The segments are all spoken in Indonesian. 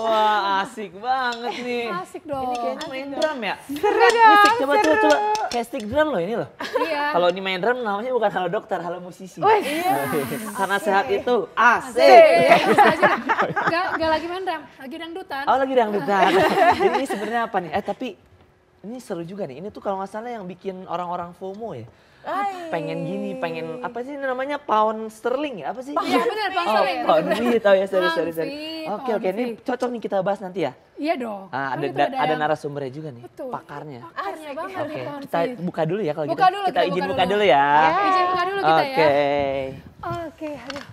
Wah, asik banget nih. Asik dong. Ini kayaknya main drum ya? Seru dong. Coba. Kayak stick drum loh ini loh. Iya. Kalau ini main drum namanya bukan halo dokter, halo musisi. Iya. Karena sehat itu asik. Iya, bisa aja. Gak lagi main drum, lagi dangdutan. Oh lagi dangdutan. Jadi ini sebenarnya apa nih? Tapi ini seru juga nih. Ini tuh kalau nggak salah yang bikin orang-orang FOMO ya. Pengen gini, pengen apa sih namanya pound sterling ya? Apa sih? Iya benar, pound sterling. Pound feet, oh ya sorry. Pound Oke, ini cocok nih kita bahas nanti ya. Iya dong. Ada narasumbernya juga nih, betul. pakarnya. Pakarnya banget Oke, nih pound kita feet. buka dulu ya kalau Buka gitu. dulu, Kita izin buka dulu ya. ya. Izin buka dulu kita ya. Oke. Aduh.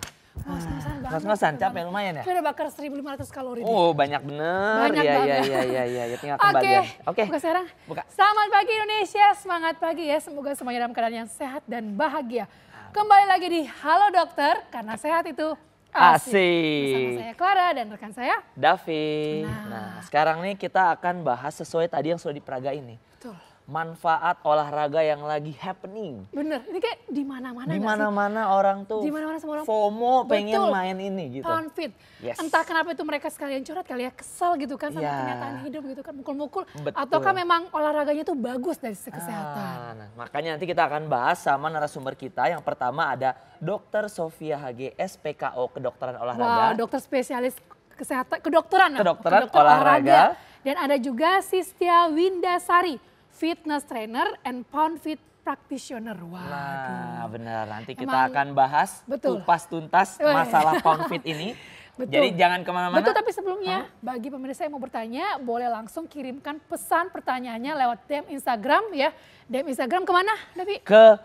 Ngos-ngosan banget. Ngos-ngosan, capek lumayan ya? Kita udah bakar 1.500 kalori. Oh banyak bener. Banyak banget. Iya. Tinggal kembalian. Oke. Buka sekarang. Buka. Selamat pagi Indonesia, semangat pagi ya. Semoga semuanya dalam keadaan yang sehat dan bahagia. Kembali lagi di Halo Dokter, karena sehat itu asik. Bersama saya Clara dan rekan saya Davi. Nah sekarang nih kita akan bahas sesuai tadi yang sudah diperagain nih. Betul. Manfaat olahraga yang lagi happening. Bener, ini kayak di mana-mana. Di mana-mana orang tuh Di mana-mana semua orang FOMO pengen betul, main ini gitu. Pound feet. Yes. Entah kenapa itu mereka sekalian curhat kali ya, kesel gitu kan sama Ya. kenyataan hidup gitu kan, mukul-mukul. Betul. Ataukah memang olahraganya tuh bagus dari sisi kesehatan. Nah, makanya nanti kita akan bahas sama narasumber kita. Yang pertama ada Dr. Sofia HG, SPKO Kedokteran Olahraga. Wah, dokter spesialis kesehatan, kedokteran olahraga. Dan ada juga Sistia Windasari, fitness trainer and pound fit practitioner. Nah benar, nanti kita Emang, akan bahas betul. kupas tuntas masalah pound fit ini. Betul. Jadi jangan kemana-mana. Betul, tapi sebelumnya bagi pemirsa yang mau bertanya, boleh langsung kirimkan pesan pertanyaannya lewat DM Instagram ya. DM Instagram kemana, Davi? Ke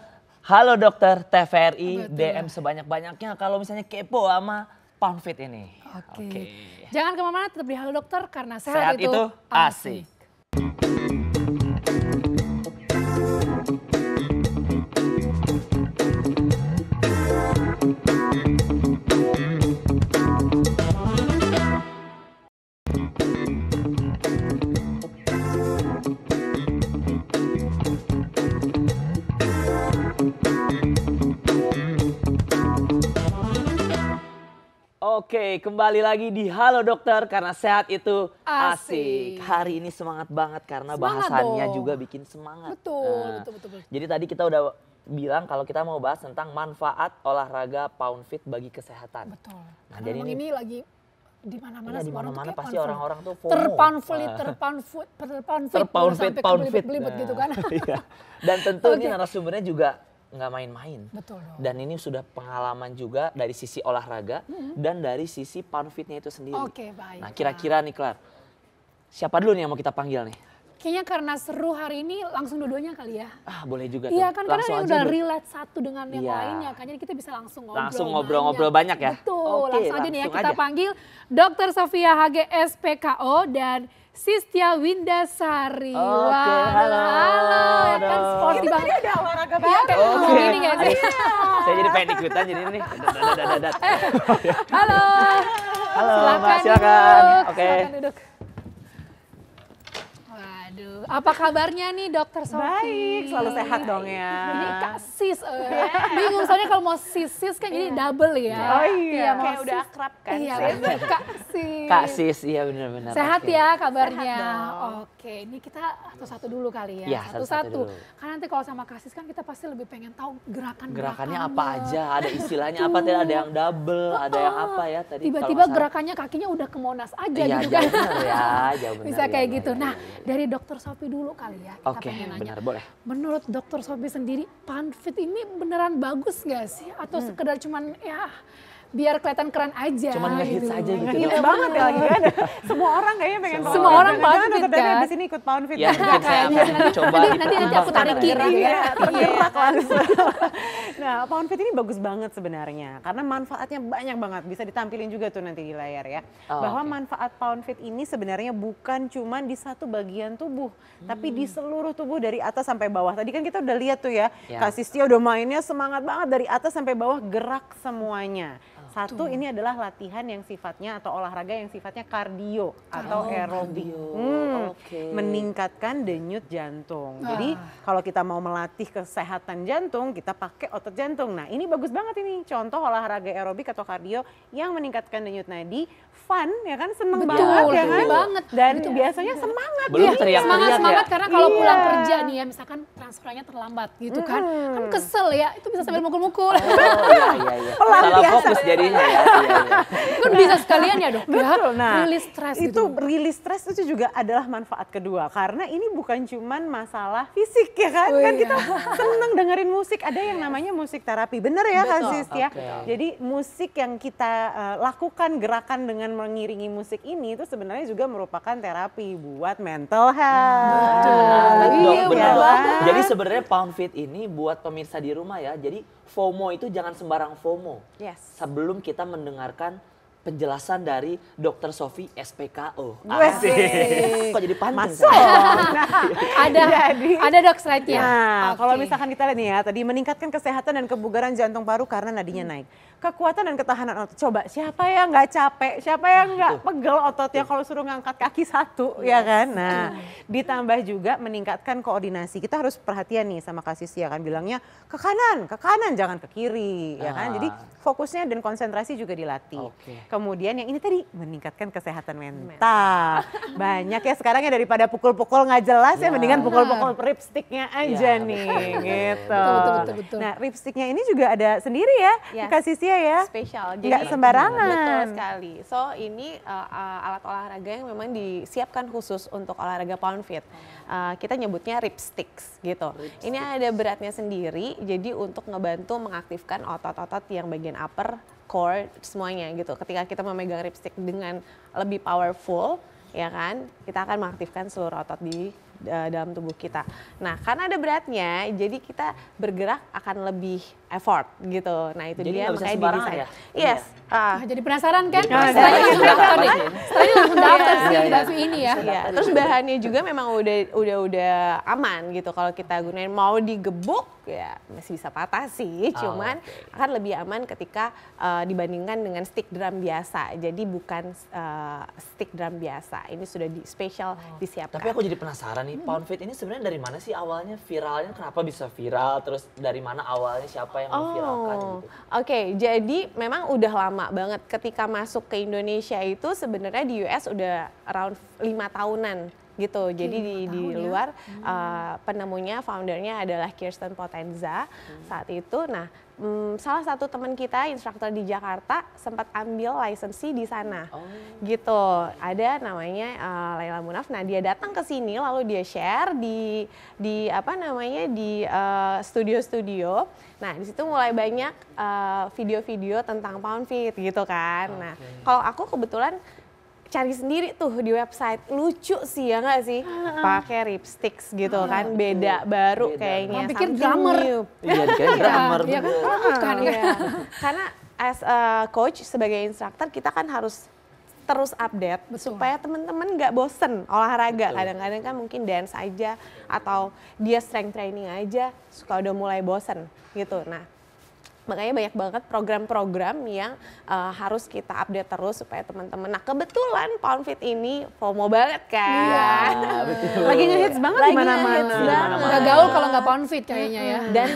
Halo Dokter TVRI, Betul. DM sebanyak-banyaknya kalau misalnya kepo sama pound fit ini. Oke. Jangan kemana-mana, tetap di Halo Dokter karena Sehat itu asik. Oke, kembali lagi di Halo Dokter karena sehat itu asik. Hari ini semangat banget karena bahasannya juga bikin semangat. Betul. Jadi tadi kita udah bilang kalau kita mau bahas tentang manfaat olahraga pound fit bagi kesehatan. Betul. Nah, jadi ini lagi di mana-mana di semua mana-mana orang pasti orang-orang tuh FOMO. terpound fit belibet gitu kan. Iya. Dan tentu ini narasumbernya juga nggak main-main. Betul dong. Dan ini sudah pengalaman juga dari sisi olahraga dan dari sisi pound fitnya itu sendiri. Oke, baik. Nah kira-kira nih Clar, siapa dulu nih yang mau kita panggil nih? Kayaknya karena seru hari ini langsung dua-duanya kali ya. Boleh juga Iya tuh. kan, karena Langsung ini aja udah dulu. relate satu dengan yang lainnya kan. Jadi kita bisa langsung ngobrol banyak ya. Betul, Oke, langsung aja nih ya langsung kita aja. panggil Dr. Sofia HG SPKO dan Sistia Windasari. Oke, halo. Ya kan sporty banget. Kita udah olahraga Iya kan, Oke. gini gak sih? Saya jadi pengen ikutan jadi ini. Dadat. Halo. Halo, Silakan Mbak, silakan. duduk. Oke. Silakan duduk. Aduh, apa kabarnya nih Dokter Sofi? Baik, selalu sehat dong ya. Ini Kak Sis, bingung soalnya kalau mau sis kan jadi double ya. Oh iya, mau kayak udah sis. akrab kan. Iya, Sis. bener, Kak Sis. Kak Sis, iya benar-benar. Sehat Oke. ya kabarnya. Sehat dong. Oke, ini kita satu-satu dulu kali ya. Iya, Satu-satu. satu-satu dulu. Karena nanti kalau sama Kak Sis kan kita pasti lebih pengen tahu Gerakannya apa aja, ada istilahnya apa, tadi ada yang double, ada yang apa ya tadi. Tiba-tiba kalau nggak gerakannya kakinya udah ke Monas aja salah. Iya, gitu kan. jauh benar ya, jauh benar. Bisa ya, kayak ya, gitu. ya, Nah, ya, ya. dari Dokter Sofi dulu kali ya. Kita Oke, pengen nanya. benar, boleh. Menurut Dokter Sofi sendiri, PanFit ini beneran bagus nggak sih? Atau sekedar cuman ya biar kelihatan keren aja? Cuman ngehits aja gitu. Ngehits dong. banget ya lagi kan. Semua orang kayaknya pengen Semua pound orang fit. pound Jangan fit, Dr. Debbie kan? abis ini ikut pound fit. Ya mungkin saya akan coba nanti gitu. aku tarik Kembangkan kiri ya. ya. Tergerak langsung. Nah, pound fit ini bagus banget sebenarnya karena manfaatnya banyak banget. Bisa ditampilin juga tuh nanti di layar ya. Oh, Bahwa oke. manfaat pound fit ini sebenarnya bukan cuma di satu bagian tubuh, tapi di seluruh tubuh dari atas sampai bawah. Tadi kan kita udah lihat tuh ya, Ya. Kak Sistia udah mainnya semangat banget dari atas sampai bawah, gerak semuanya. Satu, ini adalah latihan yang sifatnya atau olahraga yang sifatnya kardio atau aerobik. Oke. Meningkatkan denyut jantung. Jadi kalau kita mau melatih kesehatan jantung, kita pakai otot jantung. Nah, ini bagus banget ini contoh olahraga aerobik atau kardio yang meningkatkan denyut nadi, fun ya kan, seneng Betul, banget ya kan. happy banget. Dan biasanya semangat. Belum ya. teriak-teriak Semangat ya. karena kalau Iya. pulang kerja nih ya, misalkan transferannya terlambat gitu kan. Kan kesel ya, itu bisa sambil mukul-mukul. Oh iya, iya, iya. Salah biasa. fokus jadinya ya. Iya, iya. Kan bisa sekalian ya Dok, ya. Betul, nah Rilis stres itu gitu. rilis stres itu juga adalah manfaat kedua karena ini bukan cuman masalah fisik ya kan, Oh, kan iya. kita seneng dengerin musik, ada yang namanya musik terapi, bener ya Kak Betul. Sis ya. Oke. Jadi musik yang kita lakukan gerakan dengan mengiringi musik ini itu sebenarnya juga merupakan terapi buat mental health. Dok, Iya, bener ya loh. kan? Jadi sebenarnya Pound Fit ini buat pemirsa di rumah ya. Jadi FOMO itu jangan sembarang FOMO. Yes. Sebelum kita mendengarkan penjelasan dari Dr. Sofi SPKO. Wes. Kok jadi pantun? Masuk. Ada Dok slide-nya. Nah, Oke. kalau misalkan kita lihat nih ya, tadi meningkatkan kesehatan dan kebugaran jantung paru karena nadinya naik. Kekuatan dan ketahanan otot. Coba siapa yang nggak capek, siapa yang nggak pegel ototnya kalau suruh ngangkat kaki satu, ya kan? Nah, ditambah juga meningkatkan koordinasi. Kita harus perhatian nih sama Kak Sisi, ya kan bilangnya ke kanan, jangan ke kiri, ya kan? Jadi fokusnya dan konsentrasi juga dilatih. Oke. Kemudian yang ini tadi meningkatkan kesehatan mental. Banyak ya sekarang ya daripada pukul-pukul nggak jelas ya, mendingan pukul-pukul ripsticknya aja Ya, nih, betul. gitu. Betul. Nah, ripsticknya ini juga ada sendiri ya, Yes. Kak Sisia ya. Spesial. Nggak sembarangan. Betul sekali. So ini alat olahraga yang memang disiapkan khusus untuk olahraga pound fit. Kita nyebutnya ripsticks gitu. Ini ada beratnya sendiri, jadi untuk ngebantu mengaktifkan otot-otot yang bagian upper, core, semuanya gitu. Ketika kita memegang ripstick dengan lebih powerful, ya kan, kita akan mengaktifkan seluruh otot di dalam tubuh kita. Nah, karena ada beratnya, jadi kita bergerak akan lebih effort gitu. Nah, itu Jadi dia nggak bisa makanya sembarangan didesain. ya? Yes. Nah, jadi penasaran kan? Nah, Setelahnya jadi langsung daftar deh. Setelahnya langsung daftar sih Iya, di iya. Bavi ini ya. Iya, terus bahannya juga memang udah aman gitu kalau kita gunain. Mau digebuk ya masih bisa patah sih, cuman akan lebih aman ketika dibandingkan dengan stick drum biasa. Jadi bukan stick drum biasa. Ini sudah spesial disiapkan. Tapi aku jadi penasaran nih, Pound Fit ini sebenarnya dari mana sih awalnya viralnya? Kenapa bisa viral? Terus dari mana awalnya, siapa yang memviralkan gitu? Oke, jadi memang udah lama banget ketika masuk ke Indonesia itu sebenarnya di US udah around 5 tahunan gitu. Jadi di luar penemunya, foundernya adalah Kirsten Potenza saat itu. Nah, salah satu teman kita, instruktur di Jakarta, sempat ambil lisensi di sana. Gitu. Ada namanya Laila Munaf. Nah, dia datang ke sini lalu dia share di apa namanya di studio-studio. Nah, di situ mulai banyak video-video tentang Pound Fit gitu kan. Nah, kalau aku kebetulan cari sendiri tuh di website, lucu sih ya nggak sih, pakai ripsticks gitu kan, beda baru Beda. kayaknya. Mau pikir something drummer. new. Iya, dikira drummer Iya kan? juga. Bukan Iya. Karena as a coach sebagai instruktur kita kan harus terus update supaya teman-teman nggak bosen olahraga. Kadang-kadang kan mungkin dance aja atau dia strength training aja suka udah mulai bosen gitu. Nah, Makanya banyak banget program-program yang harus kita update terus supaya teman-teman. Nah kebetulan Poundfit ini FOMO banget kan. Iya, betul. Lagi ngehits banget di mana-mana. Nggak gaul kalau nggak Poundfit kayaknya ya. Dan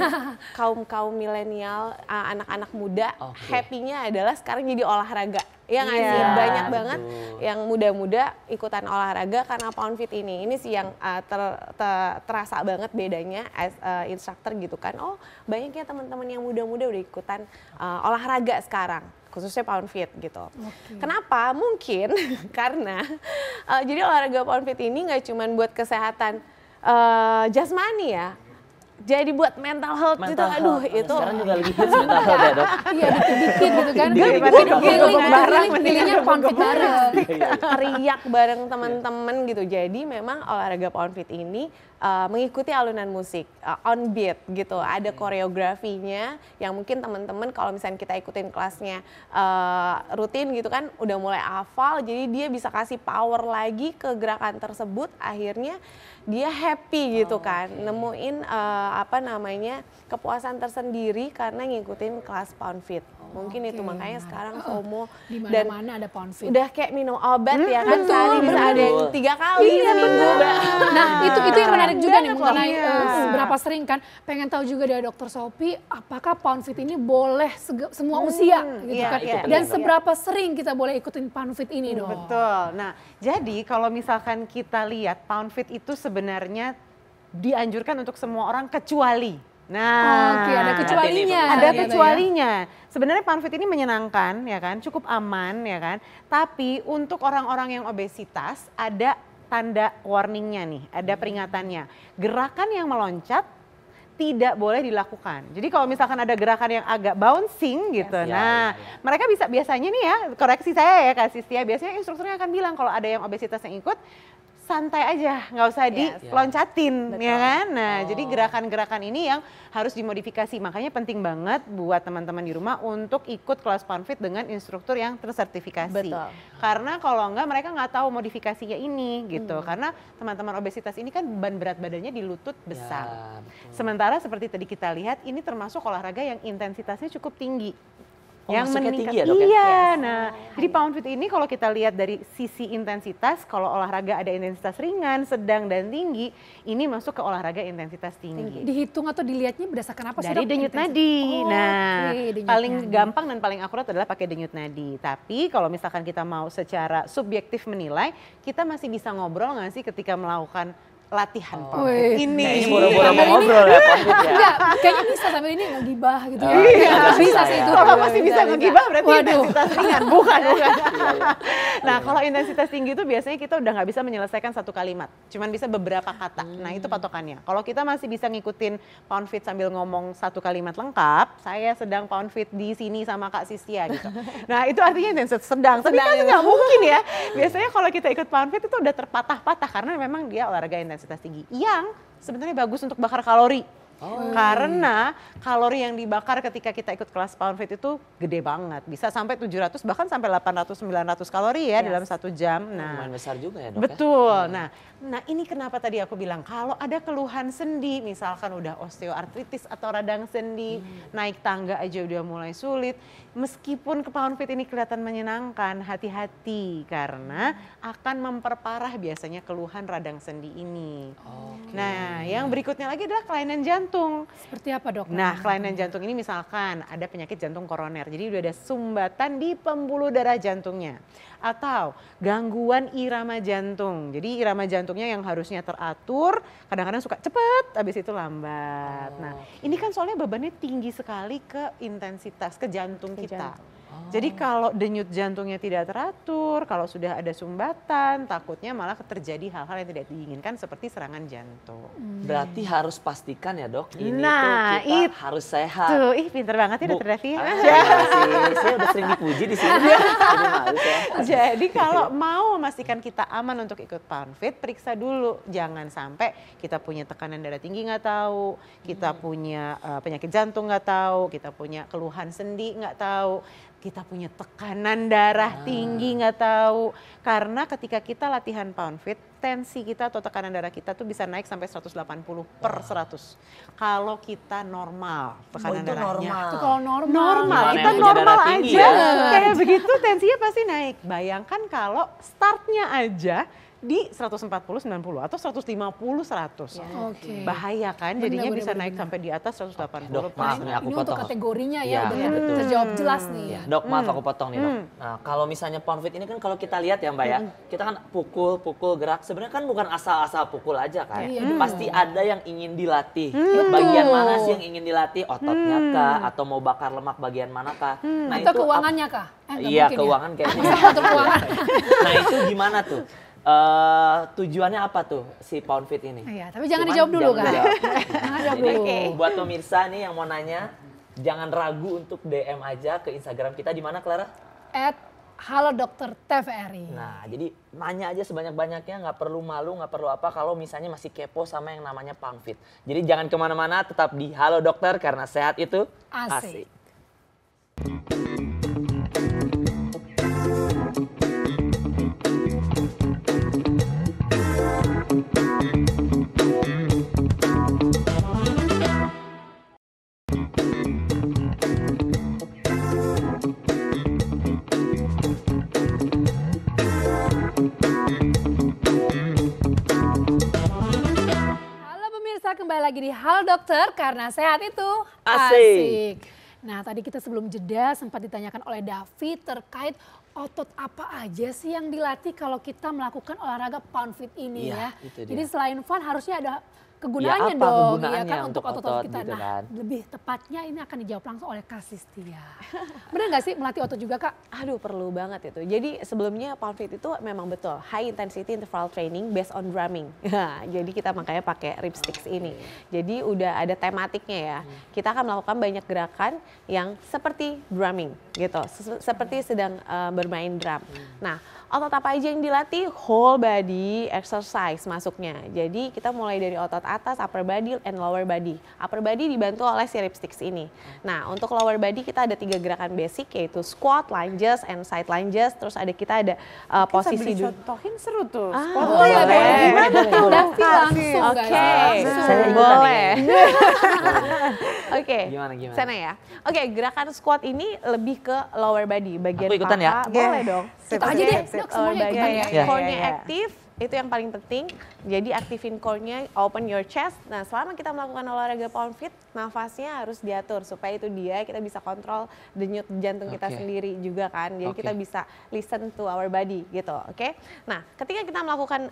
kaum milenial, anak-anak muda, happy-nya adalah sekarang jadi olahraga. Ya nggak sih? Banyak banget yang muda-muda ikutan olahraga karena Poundfit ini. Ini sih yang terasa banget bedanya as instructor gitu kan. Oh banyaknya teman-teman yang muda-muda udah ikutan olahraga sekarang. Khususnya Poundfit gitu. Kenapa? Mungkin karena jadi olahraga Poundfit ini nggak cuma buat kesehatan jasmani ya. Jadi buat mental health itu, aduh itu. Sekarang juga lagi hits mental health ya dok. Iya dikit-dikit gitu kan. Pilihnya Poundfit bareng. Teriak bareng teman-teman gitu. Jadi memang olahraga Poundfit ini mengikuti alunan musik, on beat gitu. Ada koreografinya yang mungkin teman-teman kalau misalnya kita ikutin kelasnya rutin gitu kan udah mulai hafal. Jadi dia bisa kasih power lagi ke gerakan tersebut, akhirnya dia happy gitu kan, nemuin kepuasan tersendiri karena ngikutin kelas Poundfit. Mungkin itu makanya sekarang FOMO Di dan mana-mana ada Poundfit. udah kayak minum obat ya kan, sehari bisa ada yang 3 kali seminggu. Nah itu yang menarik juga nih mengenai seberapa sering kan. Pengen tahu juga dari Dokter Sophie, apakah Poundfit ini boleh semua usia gitu kan? Dan seberapa sering kita boleh ikutin Poundfit ini dong? Betul. Nah, jadi kalau misalkan kita lihat Poundfit itu sebenarnya dianjurkan untuk semua orang kecuali. Nah, ada kecualinya. Ada kecualinya. Sebenarnya Poundfit ini menyenangkan ya kan, cukup aman ya kan. Tapi untuk orang-orang yang obesitas ada tanda warningnya nih, ada peringatannya. Gerakan yang meloncat tidak boleh dilakukan. Jadi kalau misalkan ada gerakan yang agak bouncing gitu, mereka biasanya nih ya, koreksi saya ya Kak Sistia, biasanya instrukturnya akan bilang kalau ada yang obesitas yang ikut, santai aja, nggak usah diloncatin, ya kan? Nah, jadi gerakan-gerakan ini yang harus dimodifikasi. Makanya penting banget buat teman-teman di rumah untuk ikut kelas Poundfit dengan instruktur yang tersertifikasi. Betul. Karena kalau enggak mereka nggak tahu modifikasinya ini gitu. Karena teman-teman obesitas ini kan beban berat badannya di lutut besar. Sementara seperti tadi kita lihat, ini termasuk olahraga yang intensitasnya cukup tinggi. Yang meningkat tinggi ya, Dok, ya? iya, nah jadi Poundfit ini kalau kita lihat dari sisi intensitas, kalau olahraga ada intensitas ringan, sedang dan tinggi, ini masuk ke olahraga intensitas tinggi. Dihitung atau dilihatnya berdasarkan apa sih Dari Dok? denyut nadi. Nah, denyut paling nadi. gampang dan paling akurat adalah pakai denyut nadi. Tapi kalau misalkan kita mau secara subjektif menilai, kita masih bisa ngobrol nggak sih ketika melakukan latihan Poundfit ini? Kayaknya boro-boro mau ngobrol ya Poundfit ya. Enggak, kayaknya bisa sambil ini ngegibah gitu ya. Iya, Bisa sih itu. Kalau masih bisa ngegibah berarti Waduh. intensitas ringan, bukan. Nah, kalau intensitas tinggi itu biasanya kita udah nggak bisa menyelesaikan satu kalimat, cuman bisa beberapa kata. Nah, itu patokannya. Kalau kita masih bisa ngikutin Poundfit sambil ngomong satu kalimat lengkap, saya sedang Poundfit di sini sama Kak Sistia gitu. Nah, itu artinya intensitas sedang. Tapi kan nggak mungkin ya. Biasanya kalau kita ikut Poundfit itu udah terpatah-patah karena memang dia olahraga intensitas tinggi yang sebenarnya bagus untuk bakar kalori. Karena kalori yang dibakar ketika kita ikut kelas Poundfit itu gede banget. Bisa sampai 700 bahkan sampai 800-900 kalori ya dalam 1 jam. Nah, Lumayan besar juga ya Dok. betul. Nah ini kenapa tadi aku bilang kalau ada keluhan sendi, misalkan udah osteoartritis atau radang sendi, naik tangga aja udah mulai sulit. Meskipun ke Poundfit ini kelihatan menyenangkan, hati-hati karena akan memperparah biasanya keluhan radang sendi ini. Nah, yang berikutnya lagi adalah kelainan jantung. Seperti apa Dok? Nah, kelainan jantung ini misalkan ada penyakit jantung koroner, jadi udah ada sumbatan di pembuluh darah jantungnya. Atau gangguan irama jantung, jadi irama jantungnya yang harusnya teratur, kadang-kadang suka cepet, habis itu lambat. Nah, ini kan soalnya bebannya tinggi sekali ke intensitas, ke jantung kita. Jadi kalau denyut jantungnya tidak teratur, kalau sudah ada sumbatan, takutnya malah terjadi hal-hal yang tidak diinginkan seperti serangan jantung. Berarti harus pastikan ya Dok, ini Nah, tuh kita harus sehat. Tuh, pinter banget ya Bu, Dokter Devi. saya udah sering dipuji di sini. Jadi malu saya. Jadi kalau mau memastikan kita aman untuk ikut Poundfit, periksa dulu. Jangan sampai kita punya tekanan darah tinggi nggak tahu, kita punya penyakit jantung nggak tahu, kita punya keluhan sendi nggak tahu. kita punya tekanan darah tinggi nggak tahu. Karena ketika kita latihan pound fit, tensi kita atau tekanan darah kita tuh bisa naik sampai 180/100. Kalau kita normal tekanan itu darahnya. normal. Itu kalau normal. Normal, Gimana kita yang punya normal darah tinggi aja. ya? Kayak begitu tensinya pasti naik. Bayangkan kalau startnya aja di 140/90 atau 150/100. Oke. Bahaya kan, Bener, jadinya bener, bisa bener, naik bener. sampai di atas 180. Dok, maaf nih aku Ini untuk potong. kategorinya Iya, ya, udah betul. terjawab jelas nih. Ya, Dok, maaf aku potong nih, Dok. Nah, kalau misalnya pound fit ini kan kalau kita lihat ya, Mbak ya, kita kan pukul gerak. Sebenarnya kan bukan asal-asal pukul aja kan. Iya, Pasti ada yang ingin dilatih. Bagian mana sih yang ingin dilatih? Ototnya kah atau mau bakar lemak bagian manakah? Nah, Atau keuangannya kah? Nggak Iya, mungkin ya? keuangan kayaknya. Untuk keuangan. Nah, itu gimana tuh? Tujuannya apa tuh si pound fit ini? Iya, tapi jangan Cuman dijawab dulu jangan kan. dijawab. Jangan jawab Jadi, dulu. buat pemirsa nih yang mau nanya, jangan ragu untuk DM aja ke Instagram kita di mana, Clara? Halo Dokter TVRI. Nah, jadi nanya aja sebanyak-banyaknya, nggak perlu malu, nggak perlu apa kalau misalnya masih kepo sama yang namanya pound fit. Jadi jangan kemana-mana, tetap di Halo Dokter karena sehat itu Asik. Halo pemirsa, kembali lagi di Halo Dokter karena sehat itu Asik. Nah, tadi kita sebelum jeda sempat ditanyakan oleh David terkait otot apa aja sih yang dilatih kalau kita melakukan olahraga pound fit ini Iya, ya. itu dia. Jadi selain fun harusnya ada kegunaannya Ya, apa dong, kegunaannya ya kan untuk untuk otot-otot otot kita. gitu Nah, kan. lebih tepatnya ini akan dijawab langsung oleh Kak Sistia. Benar nggak sih melatih otot juga, Kak? Aduh, perlu banget itu. Jadi sebelumnya pound fit itu memang betul high intensity interval training based on drumming. Nah, jadi kita makanya pakai rib sticks ini. Jadi udah ada tematiknya ya. Kita akan melakukan banyak gerakan yang seperti drumming gitu. Seperti sedang bermain drum. Nah, otot apa aja yang dilatih? Whole body exercise masuknya. Jadi kita mulai dari otot atas, upper body and lower body. Upper body dibantu oleh si rib sticks ini. Nah, untuk lower body kita ada 3 gerakan basic yaitu squat, lunges, and side lunges. Terus kita ada posisi dulu. duduk. Contohin seru tuh. Ah, Spot boleh, boleh. boleh. Gimana tuh? David langsung Oke, guys. Saya ikutan boleh. nih. Oke, Gimana? sana ya. Oke, gerakan squat ini lebih ke lower body, bagian Aku ikutan ya? paha. Boleh dong. Kita aja deh, Dok, Lower semuanya body, ikutan ya. Ya. core-nya Ya. aktif, itu yang paling penting. Jadi aktifin core-nya, open your chest. Nah, selama kita melakukan olahraga pound fit, nafasnya harus diatur supaya itu kita bisa kontrol denyut jantung kita Oke. sendiri juga kan. Jadi Oke. kita bisa listen to our body gitu, oke? Nah, ketika kita melakukan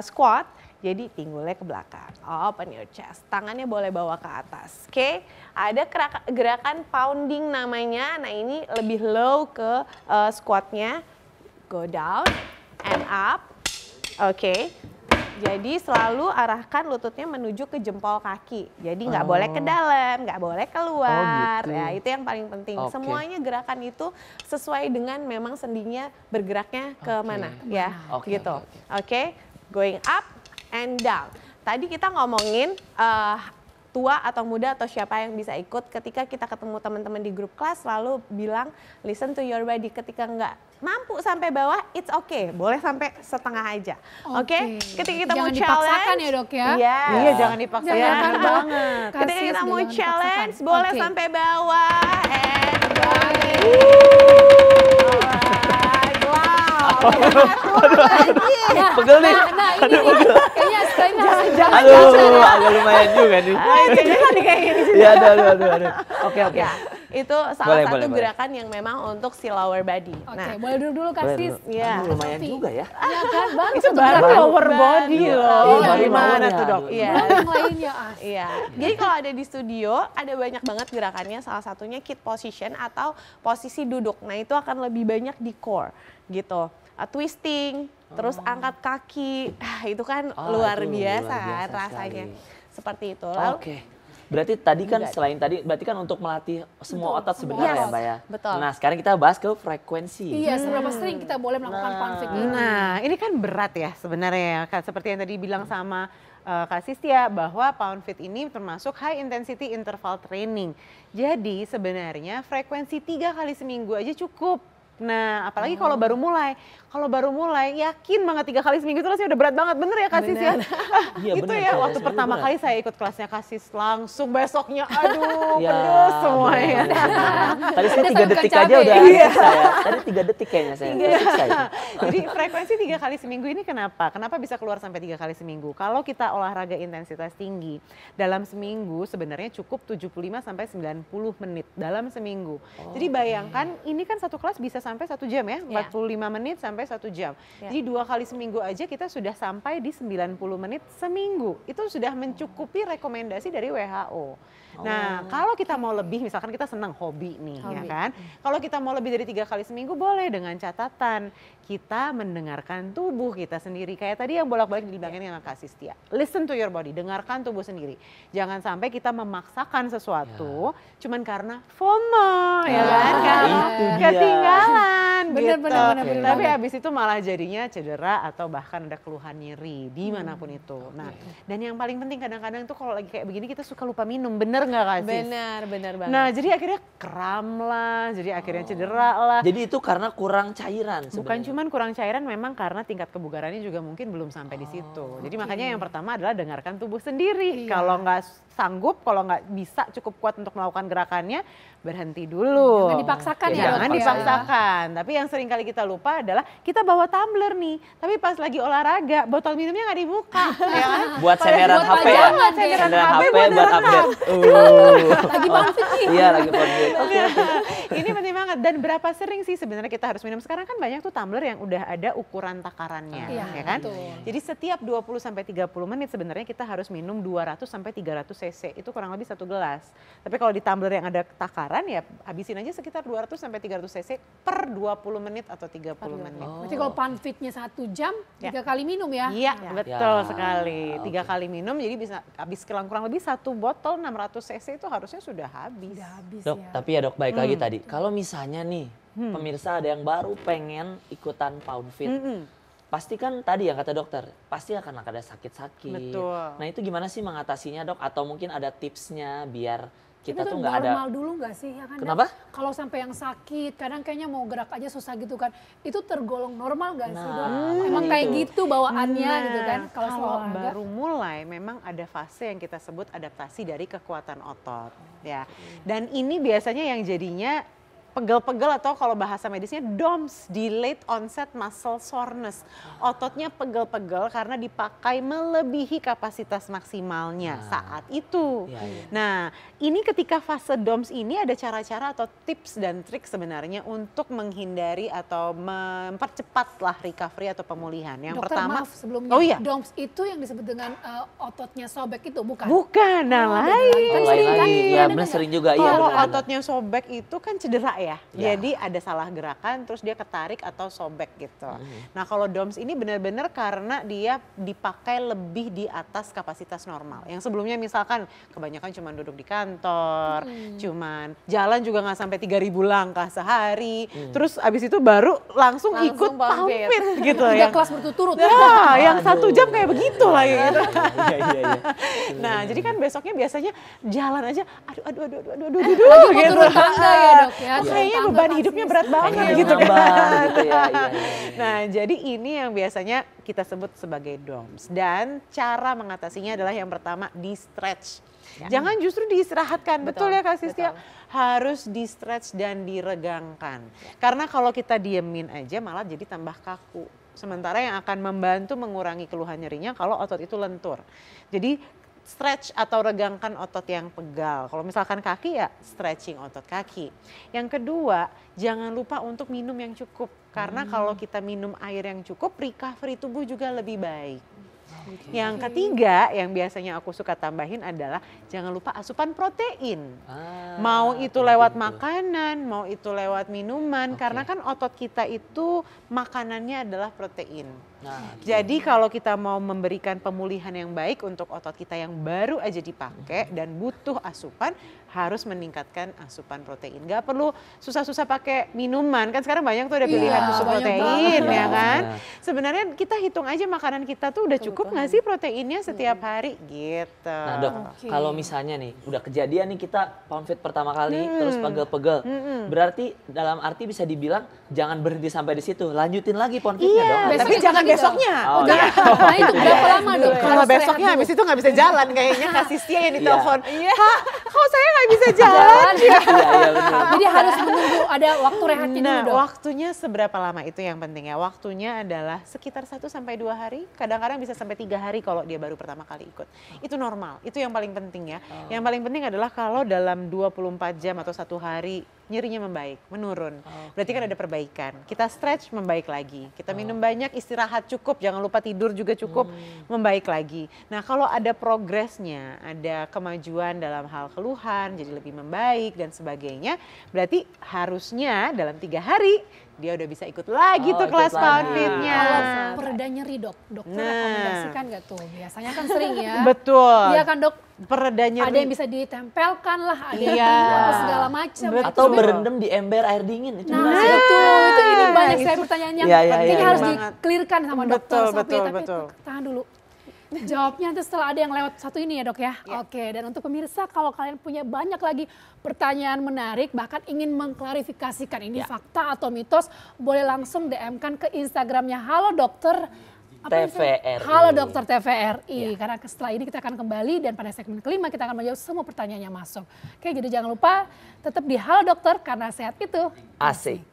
squat, jadi pinggulnya ke belakang, open your chest, tangannya boleh bawa ke atas, oke? Ada gerakan pounding namanya, nah ini lebih low ke squatnya, go down and up, oke? Jadi selalu arahkan lututnya menuju ke jempol kaki, jadi nggak boleh ke dalam, nggak boleh keluar, Oh, gitu. ya itu yang paling penting. Oke. Semuanya gerakan itu sesuai dengan memang sendinya bergeraknya ke Oke. mana, ya, Oke, gitu. oke, Oke, going up and down. Tadi kita ngomongin tua atau muda atau siapa yang bisa ikut ketika kita ketemu teman-teman di grup kelas selalu bilang listen to your body. Ketika nggak mampu sampai bawah, it's okay, boleh sampai setengah aja. Oke, ketika kita Jangan mau dipaksakan challenge, ya, Dok ya. Iya. Iya, jangan dipaksakan. Jangan Bener kan, banget. Kak Ketika Sis, kita mau jangan challenge, dipaksakan. boleh Oke. sampai bawah and balik. Alright, wow. Pegel nih. Nah, ini nih, kayaknya sekali harus Aduh, agak lumayan juga nih. Jadi kayak gini. Iya, aduh. Oke. Ya, itu salah Boleh, satu boleh. gerakan yang memang untuk si lower body. Oke, Nah, boleh dulu Kak Boleh Sis. dulu. Iya. Aduh, lumayan Sofi. juga ya. Iya kan, baru Itu satu baru gerakan. lower body Baru. loh. Iya, Gimana iya. tuh, Dok? Iya. Belum yang lainnya. Iya. Jadi kalau ada di studio ada banyak banget gerakannya. Salah satunya kid position atau posisi duduk. Nah itu akan lebih banyak di core gitu. Twisting, terus angkat kaki. Itu kan Oh, luar itu biasa luar kan biasa rasanya. sekali. Seperti itu. Lalu Oke. Berarti tadi kan selain tadi, berarti kan untuk melatih semua otot sebenarnya ya Mbak ya. Betul. Nah sekarang kita bahas ke frekuensi. Iya, seberapa sering kita boleh melakukan pound fit ini. Nah, ini kan berat ya sebenarnya, seperti yang tadi bilang sama Kak Sistia, bahwa pound fit ini termasuk high intensity interval training. Jadi sebenarnya frekuensi 3 kali seminggu aja cukup. Nah, apalagi kalau baru mulai. Kalau baru mulai, yakin banget 3 kali seminggu itu rasanya udah berat banget. Bener ya Kak Sis ya? Iya, Itu bener, ya, Kak. waktu Rasanya pertama berat. kali saya ikut kelasnya Kak Sis, langsung besoknya aduh Ya, pedes semuanya. bener. Tadi saya Udah 3 sampai detik cabai aja udah ya? siksa ya. Tadi 3 detik kayaknya saya siksa itu. Jadi frekuensi 3 kali seminggu ini kenapa? Kenapa bisa keluar sampai 3 kali seminggu? Kalau kita olahraga intensitas tinggi, dalam seminggu sebenarnya cukup 75 sampai 90 menit dalam seminggu. Jadi bayangkan ini kan satu kelas bisa sampai 1 jam ya, 45 menit sampai 1 jam. Jadi 2 kali seminggu aja kita sudah sampai di 90 menit seminggu. Itu sudah mencukupi rekomendasi dari WHO. Nah, kalau kita mau lebih, misalkan kita senang hobi nih, ya kan? Kalau kita mau lebih dari 3 kali seminggu boleh, dengan catatan kita mendengarkan tubuh kita sendiri. Kayak tadi yang bolak-balik dibilangin sama Kak Sistia. Listen to your body, dengarkan tubuh sendiri. Jangan sampai kita memaksakan sesuatu cuman karena FOMO, ya kan? Karena itu dia. ketinggalan Bener, gitu. bener, bener, bener Tapi banget. habis itu malah jadinya cedera atau bahkan ada keluhan nyeri dimanapun itu. Nah, dan yang paling penting kadang-kadang tuh kalau lagi kayak begini kita suka lupa minum, bener nggak Kak Sis? Benar banget. Nah, jadi akhirnya kram lah, jadi akhirnya cedera lah. Jadi itu karena kurang cairan Bukan sebenarnya. cuman kurang cairan, memang karena tingkat kebugarannya juga mungkin belum sampai di situ. Jadi makanya yang pertama adalah dengarkan tubuh sendiri. Kalau nggak sanggup, kalau nggak bisa cukup kuat untuk melakukan gerakannya, berhenti dulu. Jangan dipaksakan ya, Jangan Dok, ya. dipaksakan. Tapi yang sering kali kita lupa adalah kita bawa tumbler nih, tapi pas lagi olahraga botol minumnya nggak dibuka, ya kan? Buat Pada senderan buat HP ya. pajangan, senderan Senderan HP HP buat buat rekam. update. Lagi pound fit nih. Iya lagi pound fit. Oke. Ini penting banget. Dan berapa sering sih sebenarnya kita harus minum? Sekarang kan banyak tuh tumbler yang udah ada ukuran takarannya, Iya, ya kan? betul. Jadi setiap 20 sampai 30 menit sebenarnya kita harus minum 200 sampai 300 cc. Itu kurang lebih 1 gelas. Tapi kalau di tumbler yang ada takaran ya habisin aja sekitar 200 sampai 300 cc per 20 menit atau 30 menit. Berarti kalau pound fitnya 1 jam, 3 kali minum ya? Iya, betul Ya, sekali. 3 oke. kali minum jadi bisa habis kurang lebih 1 botol 600 cc itu harusnya sudah habis. Udah habis Dok, ya. tapi ya dok balik lagi tadi. Kalau misalnya nih pemirsa ada yang baru pengen ikutan pound fit. Pasti kan tadi yang kata dokter, pasti akan ada sakit-sakit. Betul. Nah itu gimana sih mengatasinya dok? Atau mungkin ada tipsnya biar kita Itu tuh nggak ada. normal dulu nggak sih? Ya kan, Dok? Kenapa? Kalau sampai yang sakit, kadang kayaknya mau gerak aja susah gitu kan. Itu tergolong normal nggak sih, Dok? Nah, Emang kayak itu. gitu bawaannya gitu kan. Kalau Kalau olahraga. baru mulai memang ada fase yang kita sebut adaptasi dari kekuatan otot ya. Dan ini biasanya yang jadinya pegel-pegel atau kalau bahasa medisnya DOMS, delayed onset muscle soreness. Ototnya pegel-pegel karena dipakai melebihi kapasitas maksimalnya saat itu. Iya, iya. Nah, ini ketika fase DOMS ini ada cara-cara atau tips dan trik sebenarnya untuk menghindari atau mempercepatlah recovery atau pemulihan. Yang Dokter, pertama, maaf sebelumnya, oh iya, DOMS itu yang disebut dengan ototnya sobek itu bukan? bukan, nah Oh, lain. beda Oh, Kan lain sering kan lagi, ya kadang benar kan sering juga. Iya Kalau benar. ototnya sobek itu kan cedera ya, Ya. jadi ada salah gerakan terus dia ketarik atau sobek gitu. Nah kalau DOMS ini benar-benar karena dia dipakai lebih di atas kapasitas normal. Yang sebelumnya misalkan kebanyakan cuma duduk di kantor, cuman jalan juga nggak sampai 3.000 langkah sehari, terus abis itu baru langsung ikut pound pound fit. fit gitu 3 ya. kelas berturut-turut. Nah, yang Aduh. 1 jam kayak begitu lagi gitu. Iya iya iya. Nah, jadi kan besoknya biasanya jalan aja, aduh, Lagi mau turun tangga ya, Dok ya. Oh, turun kayaknya tangga beban pasti hidupnya berat banget Kayaknya gitu kan. nambah gitu ya. Iya, iya, iya. Nah, jadi ini yang biasanya kita sebut sebagai DOMS. Dan cara mengatasinya adalah yang pertama di stretch. Jangan justru diistirahatkan, betul, ya Kak Sistia? Harus di stretch dan diregangkan. Karena kalau kita diemin aja malah jadi tambah kaku. Sementara yang akan membantu mengurangi keluhan nyerinya kalau otot itu lentur. Jadi stretch atau regangkan otot yang pegal. Kalau misalkan kaki ya stretching otot kaki. Yang kedua, jangan lupa untuk minum yang cukup. Karena kalau kita minum air yang cukup, recovery tubuh juga lebih baik. Yang ketiga, yang biasanya aku suka tambahin adalah jangan lupa asupan protein. Mau itu lewat makanan, mau itu lewat minuman. Karena kan otot kita itu makanannya adalah protein. Nah, Jadi kalau kita mau memberikan pemulihan yang baik untuk otot kita yang baru aja dipakai dan butuh asupan, harus meningkatkan asupan protein. Gak perlu susah-susah pakai minuman, kan sekarang banyak tuh ada pilihan Iya, susu banyak protein banget. ya kan. Benar. Sebenarnya kita hitung aja makanan kita tuh udah cukup nggak sih proteinnya setiap hari gitu. Nah dok, Oke. kalau misalnya nih udah kejadian nih kita pound fit pertama kali terus pegel-pegel, berarti dalam arti bisa dibilang jangan berhenti sampai di situ, lanjutin lagi pound fitnya dong. Besok Tapi ikut jangan lagi dong. besoknya. Oh, Jangan. Nah itu berapa lama dok? Kalau Harus besoknya rehat habis dulu. itu nggak bisa jalan kayaknya kasih Sia yang Iya. ditelepon. Kak, kok saya nggak bisa jalan? Iya benar. Jadi harus menunggu ada waktu rehatnya Nah, dulu dok. waktunya seberapa lama itu yang penting ya. Waktunya adalah sekitar 1 sampai 2 hari, kadang-kadang bisa sampai 3 hari kalau dia baru pertama kali ikut. Itu normal, itu yang paling penting ya. Yang paling penting adalah kalau dalam 24 jam atau 1 hari nyerinya membaik, menurun. Berarti kan ada perbaikan. Kita stretch, membaik lagi. Kita minum banyak, istirahat cukup, jangan lupa tidur juga cukup, membaik lagi. Nah, kalau ada progresnya, ada kemajuan dalam hal keluhan, jadi lebih membaik dan sebagainya, berarti harusnya dalam 3 hari dia udah bisa ikut lagi Oh, tuh ikut kelas lagi. pound fit-nya. Kalau pereda nyeri dok, dokter Nah. rekomendasikan nggak tuh? Biasanya kan sering ya. Betul. Iya kan dok? Pereda nyeri. Ada yang bisa ditempelkan lah, ada yang Iya. apa segala macam. Betul. Atau berendam di ember air dingin itu Nah gimana sih? itu ini banyak itu- saya pertanyaan yang Iya, iya, penting iya, harus iya. di-clearkan sama dokter Betul, Sophie. betul, Tapi betul. tahan dulu. Jawabnya nanti setelah ada yang lewat satu ini ya dok ya. Oke, dan untuk pemirsa kalau kalian punya banyak lagi pertanyaan menarik, bahkan ingin mengklarifikasikan ini fakta atau mitos, boleh langsung DM-kan ke Instagramnya Halo Dokter TVRI. Halo Dokter TVRI. Karena setelah ini kita akan kembali dan pada segmen kelima kita akan menjawab semua pertanyaan yang masuk. Oke, jadi jangan lupa tetap di Halo Dokter karena sehat itu Asik.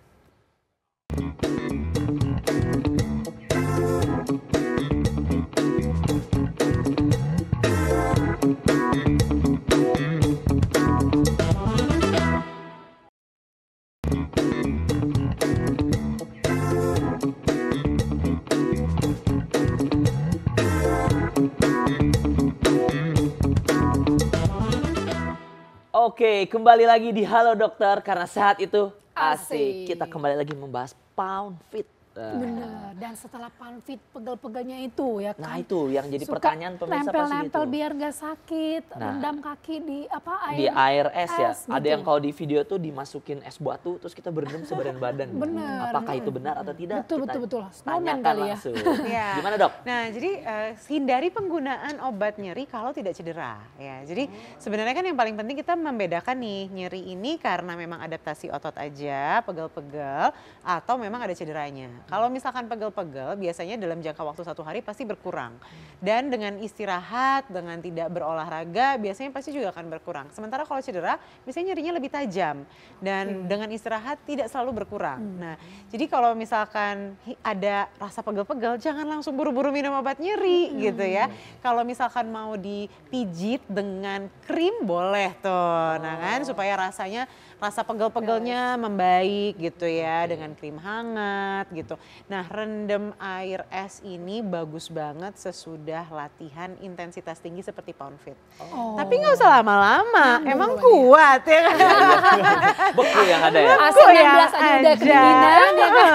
Oke, kembali lagi di Halo Dokter karena sehat itu asik. Asik. Kita kembali lagi membahas pound fit. Bener, dan setelah pound fit pegel-pegelnya itu ya kan. Nah itu yang jadi Suka pertanyaan pemirsa pasti nempel-nempel gitu. biar nggak sakit, Nah, rendam kaki di apa air. Di air es ya. es Ada gitu. yang kalau di video tuh dimasukin es batu terus kita berendam sebadan-badan. Bener. Apakah itu benar atau tidak? Betul, Kita betul. Snowman tanyakan kali ya. langsung. Iya. Gimana dok? Nah, jadi hindari penggunaan obat nyeri kalau tidak cedera. Ya, jadi sebenarnya kan yang paling penting kita membedakan nih nyeri ini karena memang adaptasi otot aja, pegel-pegel, atau memang ada cederanya. Kalau misalkan pegel-pegel, biasanya dalam jangka waktu 1 hari pasti berkurang. Dan dengan istirahat, dengan tidak berolahraga, biasanya pasti juga akan berkurang. Sementara kalau cedera, biasanya nyerinya lebih tajam. Dan dengan istirahat tidak selalu berkurang. Nah, jadi kalau misalkan ada rasa pegel-pegel, jangan langsung buru-buru minum obat nyeri gitu ya. Kalau misalkan mau dipijit dengan krim boleh tuh, nah kan supaya rasa pegel-pegelnya membaik gitu ya dengan krim hangat gitu. Nah, rendam air es ini bagus banget sesudah latihan intensitas tinggi seperti pound fit. Tapi nggak usah lama-lama, emang kuat ya kan? Beku yang ada ya? AC 16 aja udah kedinginan ya kan.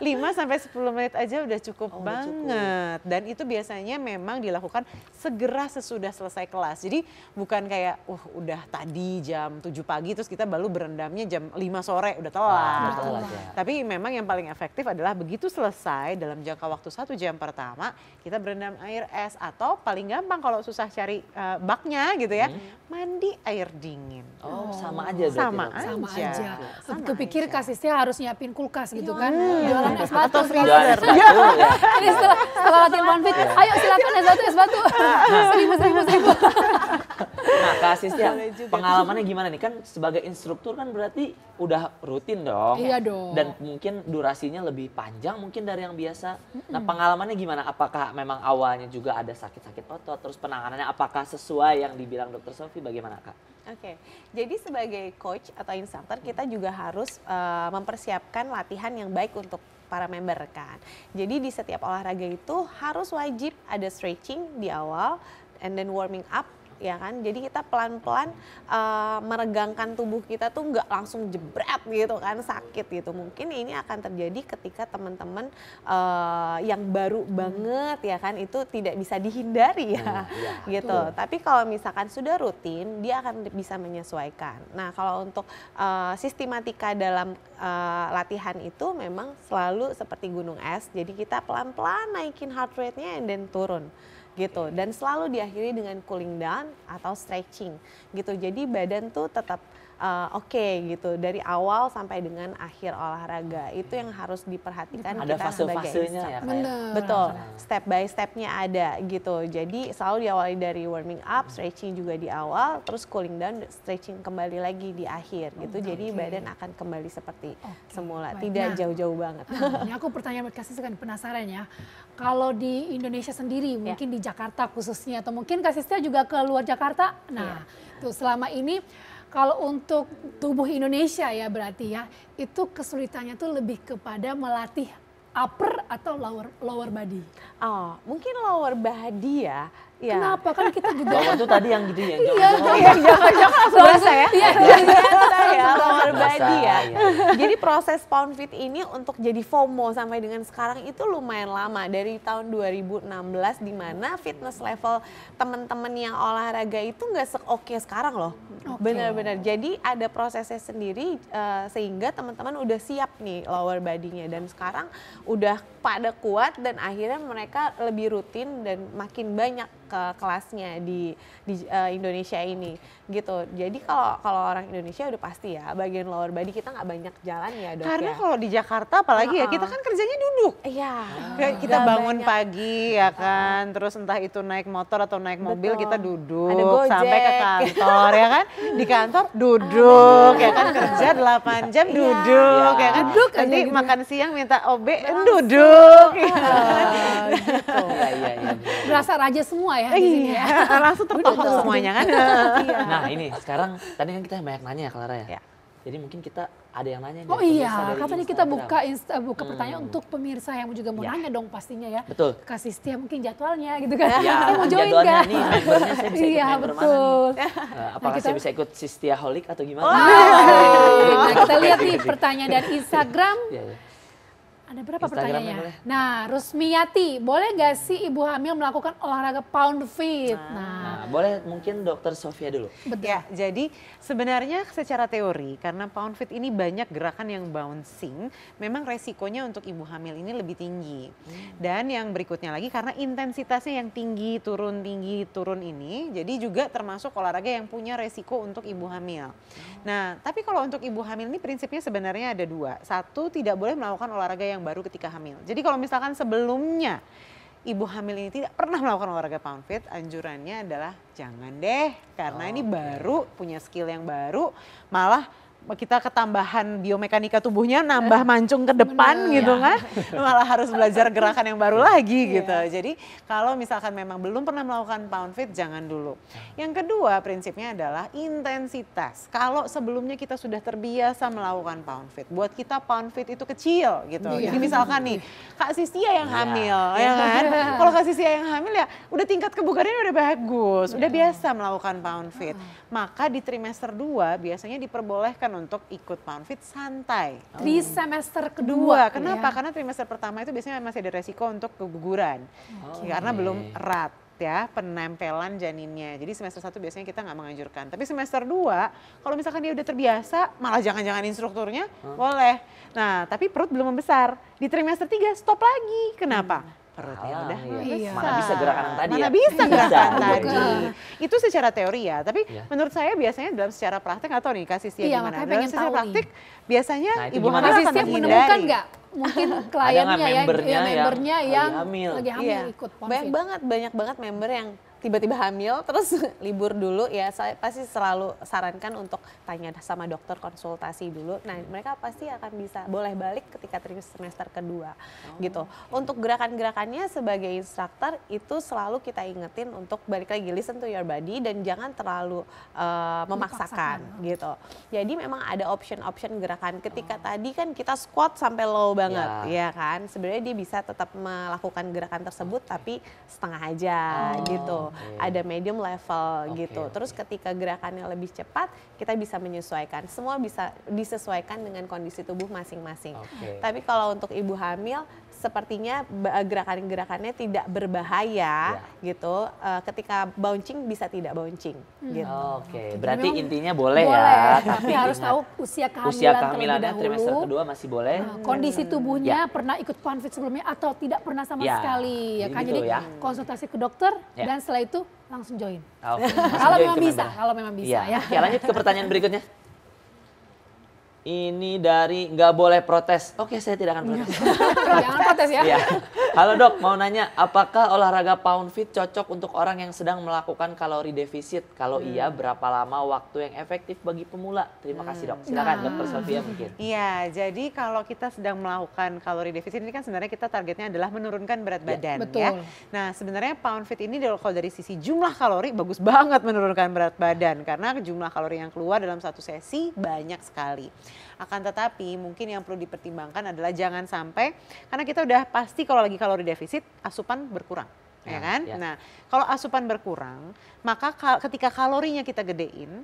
5 sampai 10 menit aja udah cukup Oh, udah banget. Dan itu biasanya memang dilakukan segera sesudah selesai kelas. Jadi bukan kayak udah tadi jam 7 pagi terus kita baru berendamnya jam 5 sore udah telat. udah telat ya. Tapi memang yang paling efektif adalah begitu selesai dalam jangka waktu 1 jam pertama kita berendam air es atau paling gampang kalau susah cari baknya gitu ya, mandi air dingin. Oh sama aja berarti Sama dok? Sama aja. aja. Sama Kepikir aja. kasisnya harus nyiapin kulkas gitu kan. Jualan es batu. Atau Jualan freezer. es batu ya. Ini setelah latihan pound fit, ayo silakan es batu. 1000. Nah Kak Asistia, pengalamannya gimana nih? Kan sebagai instruktur kan berarti udah rutin dong. Iya dong. Dan mungkin durasinya lebih panjang mungkin dari yang biasa. Nah pengalamannya gimana? Apakah memang awalnya juga ada sakit-sakit otot? Terus penanganannya apakah sesuai yang dibilang Dokter Sophie? Bagaimana Kak? Oke, jadi sebagai coach atau instructor kita juga harus mempersiapkan latihan yang baik untuk para member kan. Jadi di setiap olahraga itu harus wajib ada stretching di awal and then warming up ya kan. Jadi kita pelan-pelan meregangkan tubuh kita tuh nggak langsung jebret gitu kan, sakit gitu. Mungkin ini akan terjadi ketika teman-teman yang baru banget ya kan, itu tidak bisa dihindari ya gitu. Tapi kalau misalkan sudah rutin, dia akan bisa menyesuaikan. Nah kalau untuk sistematika dalam latihan itu memang selalu seperti gunung es, jadi kita pelan-pelan naikin heart rate-nya and then turun gitu, dan selalu diakhiri dengan cooling down atau stretching gitu. Jadi badan tuh tetap oke gitu dari awal sampai dengan akhir olahraga. Itu yang harus diperhatikan ada kita sebagai fase-fasenya ya, Bener. betul, step by stepnya ada gitu. Jadi selalu diawali dari warming up, stretching juga di awal, terus cooling down, stretching kembali lagi di akhir gitu. Jadi badan akan kembali seperti semula, baik. tidak Nah, jauh-jauh banget. Ini aku pertanyaan buat Kak Siska kan, penasaran ya. Kalau di Indonesia sendiri, mungkin di Jakarta khususnya, atau mungkin Kak Siska juga ke luar Jakarta. Nah, tuh selama ini kalau untuk tubuh Indonesia ya berarti ya, itu kesulitannya tuh lebih kepada melatih upper atau lower body. Oh, mungkin lower body ya. Ya. Kenapa? Kan kita juga Lower tuh tadi yang gitu ya, Jangan-jangan langsung berasa ya. Iya, Ya, lower body ya. Iya. Jadi proses Pound Fit ini untuk jadi FOMO sampai dengan sekarang itu lumayan lama, dari tahun 2016 di mana fitness level teman-teman yang olahraga itu nggak se-oke sekarang loh. Benar-benar. Jadi ada prosesnya sendiri sehingga teman-teman udah siap nih lower body-nya, dan sekarang udah pada kuat dan akhirnya mereka lebih rutin dan makin banyak ke kelasnya di Indonesia ini gitu. Jadi kalau orang Indonesia udah pasti ya bagian lower body kita nggak banyak jalan ya Dok. Karena ya. kalau di Jakarta apalagi ya kita kan kerjanya duduk. Iya. Kayak kita Nggak bangun banyak. pagi ya kan, terus entah itu naik motor atau naik mobil Betul. kita Ada duduk Gojek. sampai ke kantor ya kan. Di kantor duduk ya kan, kerja 8 jam duduk ya kan. Duduk aja Nanti gitu. makan siang minta OB duduk. Gitu. Iya. berasa raja semua ya di sini ya. Iya, langsung tertohok semuanya kan. Nah ini sekarang tadi kan kita banyak nanya ya Clara ya. Ya. Jadi mungkin kita ada yang nanya. Oh dari iya, pemirsa dari katanya kita Instagram. buka pertanyaan untuk pemirsa yang juga mau Ya. nanya dong pastinya ya. Betul. Kasih setia mungkin jadwalnya gitu kan. Ya, Saya mau join jadwalnya kan? nih, membernya saya bisa ikut Iya member mana betul. nih? Apakah kita- saya bisa ikut Sistiaholic atau gimana? Nah, kita lihat nih pertanyaan dari Instagram. Iya, iya. Ada berapa Instagramnya pertanyaannya? boleh. Nah, Rusmiyati, boleh nggak sih ibu hamil melakukan olahraga pound fit? Nah, boleh mungkin Dokter Sofia dulu. Ya, jadi sebenarnya secara teori karena pound fit ini banyak gerakan yang bouncing, memang resikonya untuk ibu hamil ini lebih tinggi. Dan yang berikutnya lagi karena intensitasnya yang tinggi turun ini, jadi juga termasuk olahraga yang punya resiko untuk ibu hamil. Nah, tapi kalau untuk ibu hamil ini prinsipnya sebenarnya ada dua. Satu, tidak boleh melakukan olahraga yang baru ketika hamil. Jadi kalau misalkan sebelumnya ibu hamil ini tidak pernah melakukan olahraga pound fit, anjurannya adalah jangan deh, karena ini baru, punya skill yang baru, malah kita ketambahan biomekanika tubuhnya nambah mancung ke depan gitu kan, malah harus belajar gerakan yang baru lagi gitu. Jadi kalau misalkan memang belum pernah melakukan pound fit, jangan dulu. Yang kedua prinsipnya adalah intensitas. Kalau sebelumnya kita sudah terbiasa melakukan pound fit, buat kita pound fit itu kecil gitu. Jadi misalkan nih Kak Sisia yang hamil, ya kan? Kalau Kak Sisia yang hamil ya udah tingkat kebugarannya udah bagus, udah biasa melakukan pound fit. Maka di trimester 2 biasanya diperbolehkan untuk ikut pound fit santai. Di semester kedua. Kenapa? ya. Karena trimester pertama itu biasanya masih ada resiko untuk keguguran. Karena belum erat ya penempelan janinnya. Jadi semester 1 biasanya kita nggak menganjurkan. Tapi semester 2 kalau misalkan dia udah terbiasa, malah jangan-jangan instrukturnya boleh. Nah, tapi perut belum membesar. Di trimester 3 stop lagi. Kenapa? Perutnya udah Iya. Mana bisa gerakan yang tadi Mana ya? bisa gerakan Bisa. tadi. Itu secara teori ya, tapi Iya. menurut saya biasanya dalam secara praktek atau nih kasih Sia Iya, gimana? makanya Dalam pengen secara tahu praktek biasanya Nah, itu ibu gimana? hamil Kasih akan setiap menghindari. menemukan nggak mungkin kliennya nggak ya, membernya membernya yang yang lagi hamil? lagi hamil Iya. ikut pound Banyak fit. banget member yang tiba-tiba hamil terus libur dulu ya. Saya pasti selalu sarankan untuk tanya sama dokter, konsultasi dulu. Nah, mereka pasti akan bisa boleh balik ketika semester kedua gitu. Untuk gerakan-gerakannya sebagai instruktur itu selalu kita ingetin untuk balik lagi listen to your body dan jangan terlalu memaksakan gitu. Jadi memang ada option-option gerakan. Ketika tadi kan kita squat sampai low banget ya kan. Sebenarnya dia bisa tetap melakukan gerakan tersebut tapi setengah aja gitu. gitu. Ada medium level gitu. Terus ketika gerakannya lebih cepat, kita bisa menyesuaikan. Semua bisa disesuaikan dengan kondisi tubuh masing-masing. Tapi kalau untuk ibu hamil, sepertinya gerakan-gerakannya tidak berbahaya gitu. Ketika bouncing bisa tidak bouncing gitu. Berarti intinya boleh ya. Tapi harus tahu usia kehamilan terlebih trimester dahulu. kedua masih boleh. Kondisi tubuhnya pernah ikut PONFIT sebelumnya atau tidak pernah sama sekali ya kan. Gitu Jadi ya. konsultasi ke dokter dan setelah itu langsung join. Langsung Kalau join memang ke bisa, member. kalau memang bisa ya. Oke, lanjut ke pertanyaan berikutnya. Ini dari nggak boleh protes. Oke, saya tidak akan protes. Jangan protes ya. Iya. Halo dok, mau nanya, apakah olahraga pound fit cocok untuk orang yang sedang melakukan kalori defisit? Kalau iya, berapa lama waktu yang efektif bagi pemula? Terima kasih dok. Silakan dokter Sofia mungkin. Iya, jadi kalau kita sedang melakukan kalori defisit ini kan sebenarnya kita targetnya adalah menurunkan berat badan betul. ya. Nah sebenarnya pound fit ini kalau dari sisi jumlah kalori bagus banget menurunkan berat badan karena jumlah kalori yang keluar dalam satu sesi banyak sekali. Akan tetapi mungkin yang perlu dipertimbangkan adalah jangan sampai, karena kita udah pasti kalau lagi kalori defisit asupan berkurang. Ya kan? Nah kalau asupan berkurang maka ketika kalorinya kita gedein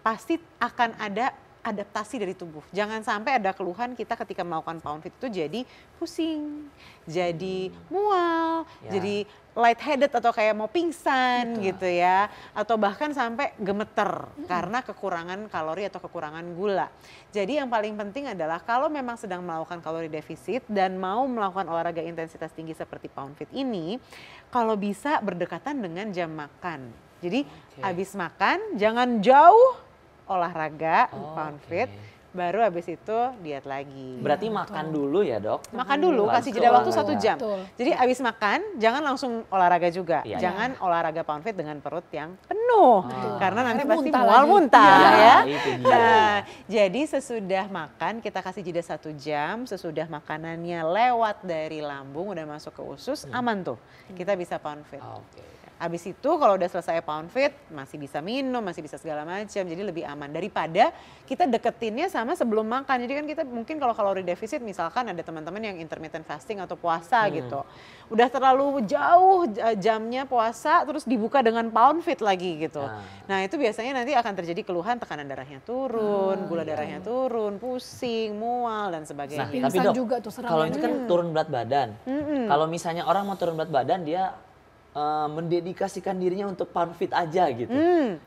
pasti akan ada adaptasi dari tubuh. Jangan sampai ada keluhan kita ketika melakukan pound fit itu jadi pusing, jadi mual, jadi lightheaded atau kayak mau pingsan gitu ya. Atau bahkan sampai gemeter karena kekurangan kalori atau kekurangan gula. Jadi yang paling penting adalah kalau memang sedang melakukan kalori defisit dan mau melakukan olahraga intensitas tinggi seperti pound fit ini, kalau bisa berdekatan dengan jam makan. Jadi habis makan jangan jauh olahraga, pound fit, baru habis itu diet lagi. Berarti makan dulu ya dok? Makan dulu, kasih jeda waktu 1 jam. Jadi habis makan, jangan langsung olahraga juga. Jangan olahraga pound fit dengan perut yang penuh. Karena nanti pasti mual-muntah ya. Nah, jadi sesudah makan kita kasih jeda 1 jam, sesudah makanannya lewat dari lambung, udah masuk ke usus, aman tuh. Kita bisa pound fit. Habis itu kalau udah selesai pound fit masih bisa minum, masih bisa segala macam. Jadi lebih aman daripada kita deketinnya sama sebelum makan. Jadi kan kita mungkin kalau kalori defisit misalkan ada teman-teman yang intermittent fasting atau puasa gitu. Udah terlalu jauh jamnya puasa terus dibuka dengan pound fit lagi gitu. Nah itu biasanya nanti akan terjadi keluhan tekanan darahnya turun, gula darahnya turun, pusing, mual dan sebagainya. Nah, tapi dok, juga tuh kalau ini kan turun berat badan. Kalau misalnya orang mau turun berat badan dia mendedikasikan dirinya untuk pound fit aja gitu.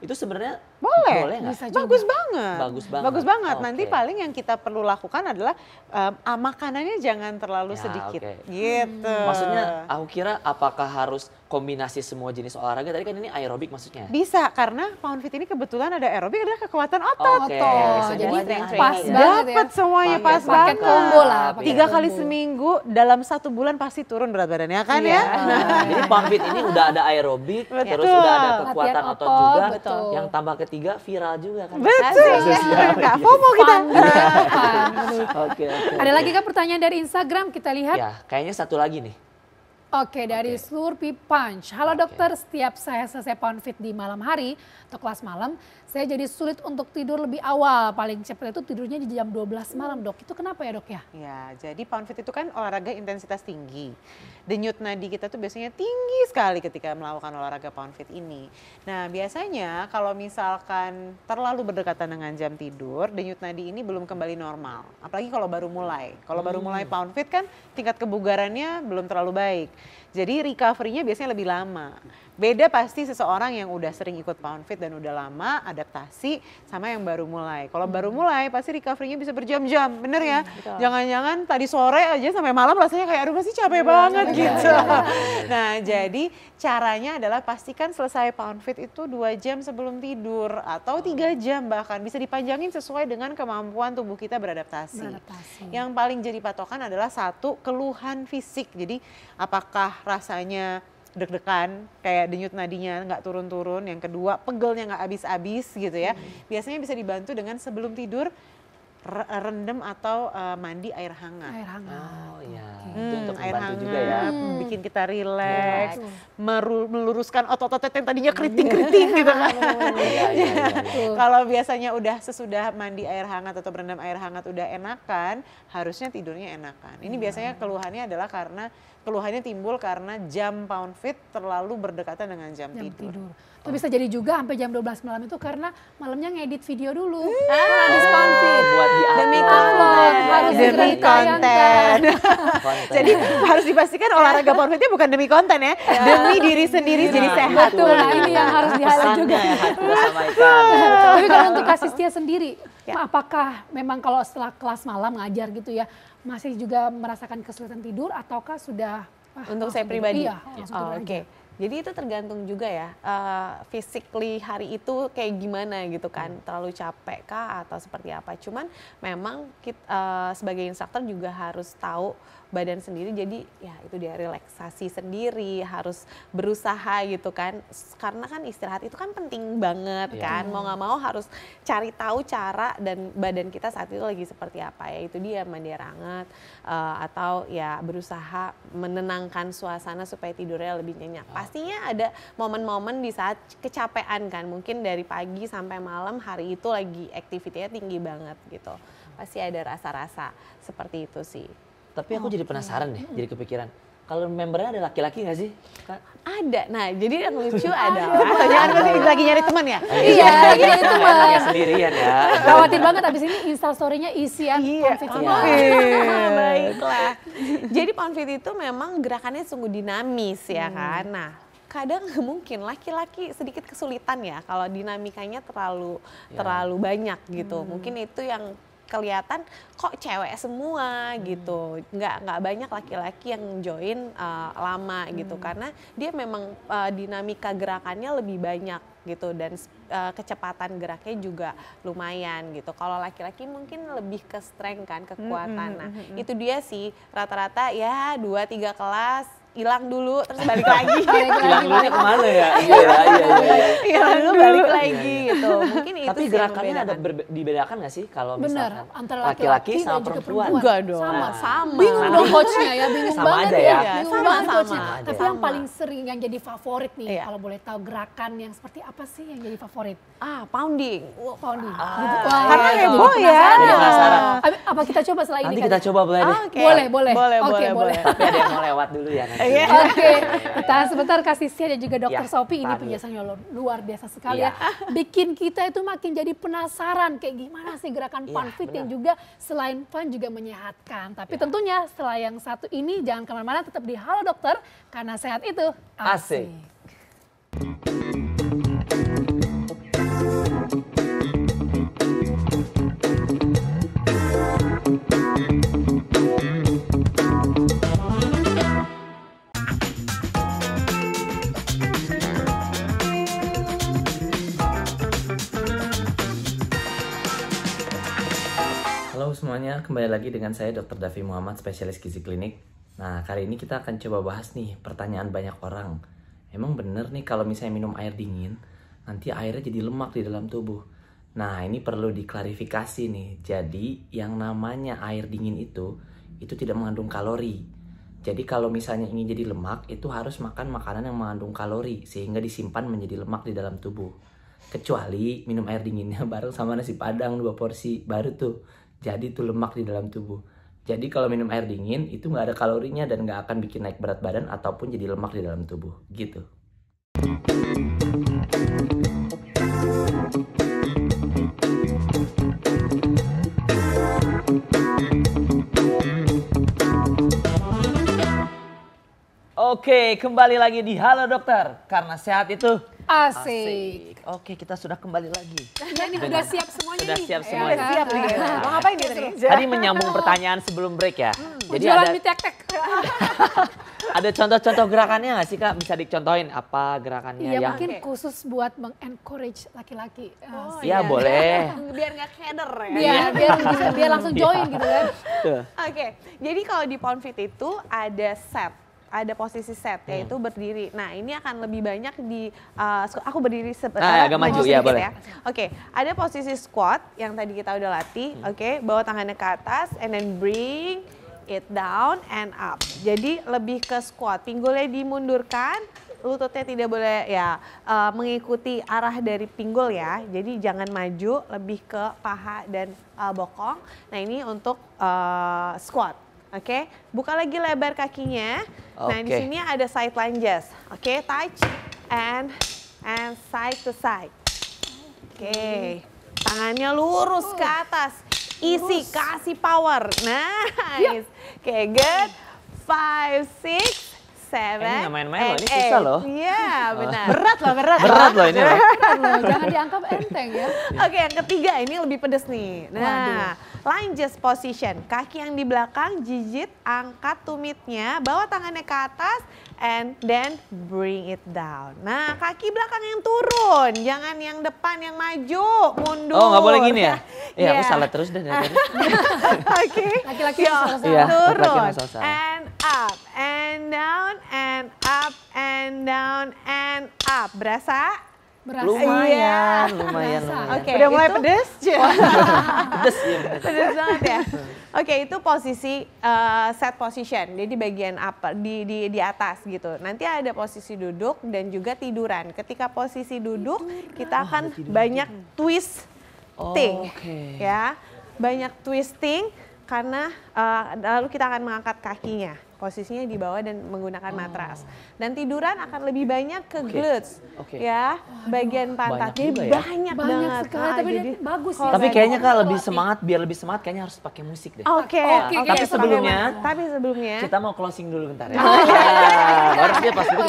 Itu sebenarnya boleh nggak? Bagus banget. Bagus banget. Nanti paling yang kita perlu lakukan adalah makanannya jangan terlalu sedikit. Gitu. Maksudnya aku kira apakah harus kombinasi semua jenis olahraga? Tadi kan ini aerobik maksudnya. Bisa karena pound fit ini kebetulan ada aerobik, ada kekuatan otot. Jadi pas banget ya. Dapat semuanya pas Paket banget. combo lah. 3 kali seminggu dalam 1 bulan pasti turun berat badannya kan ya. Jadi pound fit ini udah ada aerobik, terus udah ada kekuatan Latihan otot otot, juga. betul. Yang tambah ketiga viral juga kan. Betul. Nggak FOMO kita. Oke. Ada lagi kan pertanyaan dari Instagram, kita lihat. Ya, kayaknya satu lagi nih. Oke, dari Slurpee Punch. Halo dokter, setiap saya selesai pound fit di malam hari atau kelas malam, saya jadi sulit untuk tidur lebih awal. Paling cepat itu tidurnya di jam 12 malam dok. Itu kenapa ya dok ya? Ya, jadi pound fit itu kan olahraga intensitas tinggi. Denyut nadi kita tuh biasanya tinggi sekali ketika melakukan olahraga pound fit ini. Nah, biasanya kalau misalkan terlalu berdekatan dengan jam tidur, denyut nadi ini belum kembali normal. Apalagi kalau baru mulai. Kalau baru mulai pound fit kan tingkat kebugarannya belum terlalu baik. Jadi recovery-nya biasanya lebih lama. Beda pasti seseorang yang udah sering ikut pound fit dan udah lama adaptasi sama yang baru mulai. Kalau baru mulai pasti recovery-nya bisa berjam-jam, bener ya? Jangan-jangan tadi sore aja sampai malam rasanya kayak aduh masih capek banget gitu. Nah jadi caranya adalah pastikan selesai pound fit itu 2 jam sebelum tidur atau 3 jam bahkan bisa dipanjangin sesuai dengan kemampuan tubuh kita beradaptasi. Yang paling jadi patokan adalah 1 keluhan fisik. Jadi apakah rasanya deg-degan, kayak denyut nadinya nggak turun-turun. Yang kedua, pegelnya nggak habis-habis gitu ya. Biasanya bisa dibantu dengan sebelum tidur rendam atau mandi air hangat. Air hangat. Oh iya, itu untuk Air membantu hangat juga ya. bikin kita rileks, meluruskan otot-otot yang tadinya keriting-keriting gitu kan. Iya, iya, iya. Kalau biasanya udah sesudah mandi air hangat atau berendam air hangat udah enakan, harusnya tidurnya enakan. Ini biasanya keluhannya adalah keluhannya timbul karena jam Pound Fit terlalu berdekatan dengan jam tidur. Itu bisa jadi juga sampai jam 12 malam itu karena malamnya ngedit video dulu. Habis Pound Fit. Buat Demi upload, harus segera Demi konten. konten. Jadi harus dipastikan olahraga Pound Fit-nya bukan demi konten ya, demi diri sendiri jadi sehat. Betul, nah ini yang harus di-highlight juga. Pesannya ya, kita sampaikan. Tapi kalau untuk Kak Sistia sendiri, apakah memang kalau setelah kelas malam ngajar gitu ya, masih juga merasakan kesulitan tidur ataukah sudah Untuk saya langsung pribadi? tidur? Iya, langsung tidur Oke. aja. Jadi itu tergantung juga ya, physically hari itu kayak gimana gitu kan, terlalu capek kah atau seperti apa. Cuman memang kita, sebagai instruktur juga harus tahu badan sendiri, jadi ya itu dia relaksasi sendiri, harus berusaha gitu kan. Karena kan istirahat itu kan penting banget kan, mau nggak mau harus cari tahu cara dan badan kita saat itu lagi seperti apa. Ya itu dia mandi air hangat, atau ya berusaha menenangkan suasana supaya tidurnya lebih nyenyak. Pastinya ada momen-momen di saat kecapean kan, mungkin dari pagi sampai malam hari itu lagi aktivitinya tinggi banget gitu. Pasti ada rasa-rasa seperti itu sih. Tapi aku jadi penasaran deh, jadi kepikiran. Kalau membernya ada laki-laki nggak sih, Kak? Ada. Nah, jadi yang lucu adalah Pertanyaan berarti lagi nyari teman ya? Iya, lagi jadi teman. Nggak sendirian ya. Khawatir banget abis ini instastory-nya isian Pound Fit semua. Baiklah. Jadi Pound Fit itu memang gerakannya sungguh dinamis ya kan. Nah, kadang mungkin laki-laki sedikit kesulitan ya kalau dinamikanya terlalu banyak gitu. Mungkin itu yang kelihatan kok cewek semua gitu, nggak banyak laki-laki yang join lama gitu, karena dia memang dinamika gerakannya lebih banyak gitu dan kecepatan geraknya juga lumayan gitu. Kalau laki-laki mungkin lebih ke strength kan, kekuatan. Nah itu dia sih rata-rata ya 2-3 kelas hilang dulu terus balik lagi. Hilang dulunya kemana ya? Iya. Hilang dulu balik lagi gitu. Mungkin itu Tapi sih yang gerakannya ada membedakan. dibedakan nggak sih kalau Benar, misalkan antara laki-laki laki-laki sama dan juga perempuan? perempuan. Enggak dong. Sama. Bingung dong coachnya ya, bingung Sama banget aja ya. ya. Bingung Sama, banget sama. coachnya. Sama aja. Tapi yang paling sering yang jadi favorit nih, Iya. kalau boleh tahu gerakan yang seperti apa sih yang jadi favorit? Pounding. Pounding. Karena heboh ya. Jadi penasaran. Apa kita coba setelah ini? Nanti Kak? kita coba boleh deh. Oke. Boleh. Oke, boleh. Tapi ada yang mau lewat dulu ya nanti. Oke, kita sebentar kasih Sia dan juga Dokter Ya, Sophie ini tahan dulu. penjelasannya luar biasa sekali Iya. ya. Bikin kita itu makin jadi penasaran kayak gimana sih gerakan Iya, Pound Fit yang benar. juga selain fun juga menyehatkan. Tapi Iya. tentunya setelah yang satu ini jangan kemana-mana, tetap di Halo Dokter karena sehat itu Asik. Halo semuanya, kembali lagi dengan saya Dr. Davi Muhammad, spesialis gizi klinik. Nah, kali ini kita akan coba bahas nih pertanyaan banyak orang. Emang bener nih kalau misalnya minum air dingin, nanti airnya jadi lemak di dalam tubuh. Nah, ini perlu diklarifikasi nih. Jadi, yang namanya air dingin itu tidak mengandung kalori. Jadi kalau misalnya ingin jadi lemak, itu harus makan makanan yang mengandung kalori, sehingga disimpan menjadi lemak di dalam tubuh. Kecuali minum air dinginnya bareng sama nasi padang 2 porsi, baru tuh jadi tuh lemak di dalam tubuh. Jadi kalau minum air dingin itu nggak ada kalorinya dan nggak akan bikin naik berat badan ataupun jadi lemak di dalam tubuh gitu. Oke, kembali lagi di Halo Dokter karena sehat itu Asik. Oke, kita sudah kembali lagi. Nah, ini udah siap semuanya Sudah nih. siap Ya semuanya. kan? Siap nih. Mau ngapain dia nih? Tadi menyambung pertanyaan sebelum break ya. Jadi Jualan ada mie tek-tek. ada contoh-contoh gerakannya nggak sih Kak? Bisa dicontohin apa gerakannya Iya, yang? mungkin khusus buat meng-encourage laki-laki. Iya boleh. Biar nggak keder ya. Biar langsung join gitu kan. Tuh. Oke, jadi kalau di Pound Fit itu ada set. ada posisi set yaitu berdiri. Nah ini akan lebih banyak di, aku berdiri agak maju ya, boleh. Oke, ada posisi squat yang tadi kita udah latih. Oke, bawa tangannya ke atas and then bring it down and up. Jadi lebih ke squat, pinggulnya dimundurkan, lututnya tidak boleh ya mengikuti arah dari pinggul ya. Jadi jangan maju, lebih ke paha dan bokong. Nah ini untuk squat. Oke, buka lagi lebar kakinya. Nah di sini ada side lunges. Oke, touch and side to side. Oke, tangannya lurus ke atas. Isi, kasih power. Nice. Oke, good. 5, 6, 7, Ini nggak main-main loh, ini susah loh. Iya, benar. Berat loh. Berat loh ini loh. Berat loh, jangan dianggap enteng ya. Oke, yang ketiga ini lebih pedes nih. Nah, lunges position. Kaki yang di belakang, jijit, angkat tumitnya, bawa tangannya ke atas, and then bring it down. Nah, kaki belakang yang turun, jangan yang depan yang maju, mundur. Oh, nggak boleh gini ya? Iya, aku Iya. salah terus deh dari tadi. Oke. Laki-laki Yo, yang salah-salah. Iya, turun. laki-laki yang salah-salah. And up, and down, and up, and down, and up. Berasa? Berasa. Lumayan, Iya. lumayan. Oke, Udah mulai itu- pedes? Pedes ya. Pedes banget ya. Oke, itu posisi set position. Jadi bagian apa di atas gitu. Nanti ada posisi duduk dan juga tiduran. Ketika posisi duduk, kita akan banyak twisting. Oke. Ya. Banyak twisting karena lalu kita akan mengangkat kakinya. Posisinya di bawah dan menggunakan matras. Dan tiduran akan lebih banyak ke glutes. Oke. Ya, bagian pantat. Banyak Jadi juga ya. banyak Banyak banget. sekali, tapi jadi ini bagus kalau ya. Tapi saya- kayaknya Kak lebih semangat, biar lebih semangat kayaknya harus pakai musik deh. Oke, Oke, oke, tapi tapi sebelumnya Kita mau closing dulu bentar ya. Ya, baru dia pas itu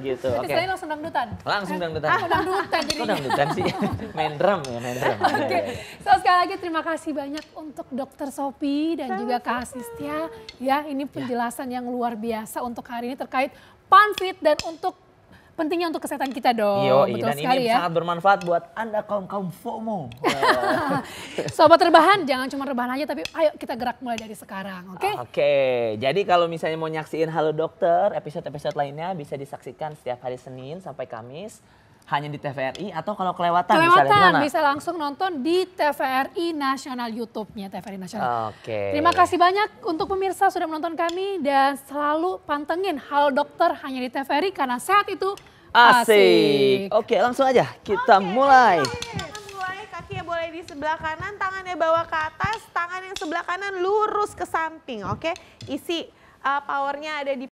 gitu. Tapi Oke. selain langsung dangdutan. Langsung dangdutan. Dangdutan Kok jadinya. dangdutan sih? Main drum ya, main drum. Oke, so sekali lagi terima kasih banyak untuk Dr. Sophie dan juga Kak Asistia. Ya, ini penjelasan yang luar biasa untuk hari ini terkait PanFit dan untuk pentingnya untuk kesehatan kita dong. Yo, Betul dan sekali ini ya. sangat bermanfaat buat Anda kaum FOMO. Sobat rebahan, jangan cuma rebahan aja tapi ayo kita gerak mulai dari sekarang, oke? Oke, jadi kalau misalnya mau nyaksiin Halo Dokter, episode-episode lainnya bisa disaksikan setiap hari Senin sampai Kamis. Hanya di TVRI atau kalau kelewatan, bisa lihat di Kelewatan mana? bisa langsung nonton di TVRI Nasional YouTube-nya TVRI Nasional. Oke. Terima kasih banyak untuk pemirsa sudah menonton kami dan selalu pantengin Halo Dokter hanya di TVRI karena sehat itu Asik. Oke, langsung aja kita mulai. Kita mulai, kakinya boleh di sebelah kanan, tangannya bawa ke atas, tangan yang sebelah kanan lurus ke samping, oke? Isi powernya ada di